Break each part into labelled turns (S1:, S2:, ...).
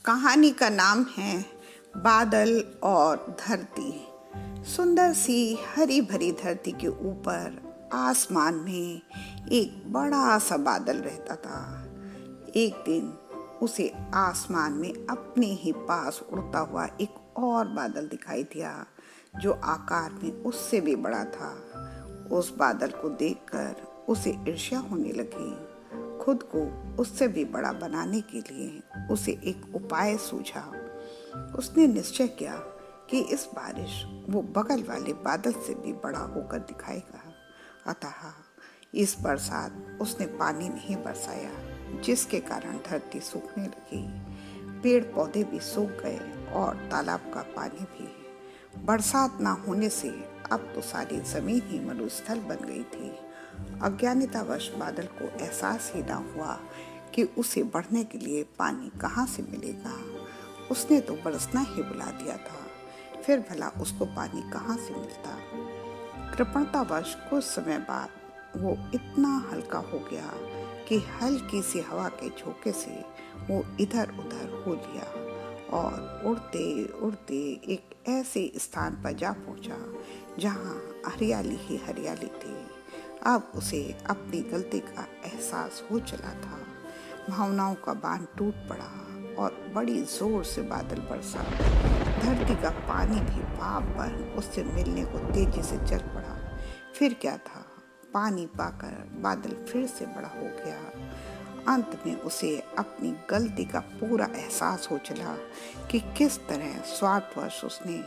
S1: कहानी का नाम है बादल और धरती। सुंदर सी हरी भरी धरती के ऊपर आसमान में एक बड़ा सा बादल रहता था। एक दिन उसे आसमान में अपने ही पास उड़ता हुआ एक और बादल दिखाई दिया जो आकार में उससे भी बड़ा था। उस बादल को देखकर उसे ईर्ष्या होने लगी। खुद को उससे भी बड़ा बनाने के लिए उसे एक उपाय सूझा। उसने निश्चय किया कि इस बारिश वो बगल वाले बादल से भी बड़ा होकर दिखाएगा। अतः इस बरसात उसने पानी नहीं बरसाया, जिसके कारण धरती सूखने लगी। पेड़ पौधे भी सूख गए और तालाब का पानी भी। बरसात ना होने से अब तो सारी जमीन ही मरुस्थल बन गई थी। अज्ञानतावश बादल को एहसास ही ना हुआ कि उसे बढ़ने के लिए पानी कहाँ से मिलेगा। उसने तो बरसना ही बुला दिया था, फिर भला उसको पानी कहाँ से मिलता। कृपणतावश कुछ समय बाद वो इतना हल्का हो गया कि हल्की सी हवा के झोंके से वो इधर उधर हो लिया और उड़ते उड़ते एक ऐसे स्थान पर जा पहुंचा जहाँ हरियाली ही हरियाली थी। अब उसे अपनी गलती का एहसास हो चला था। भावनाओं का बांध टूट पड़ा और बड़ी जोर से बादल बरसा। धरती का पानी भी भाप बन उससे मिलने को तेजी से चल पड़ा। फिर क्या था, पानी पाकर बादल फिर से बड़ा हो गया। अंत में उसे अपनी गलती का पूरा एहसास हो चला कि किस तरह स्वार्थवश उसने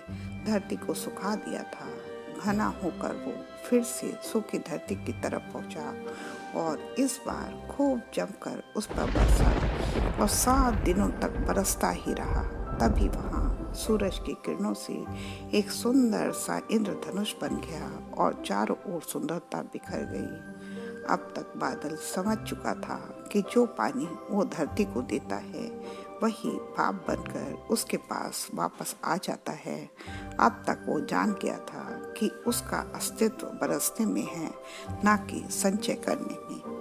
S1: धरती को सुखा दिया था। घना होकर वो फिर से सूखी धरती की तरफ पहुंचा और इस बार खूब जमकर उस पर बरसा और 7 दिनों तक बरसता ही रहा। तभी वहां सूरज की किरणों से एक सुंदर सा इंद्रधनुष बन गया और चारों ओर सुंदरता बिखर गई। अब तक बादल समझ चुका था कि जो पानी वो धरती को देता है वही भाप बनकर उसके पास वापस आ जाता है। अब तक वो जान गया था कि उसका अस्तित्व बरसने में है, ना कि संचय करने में।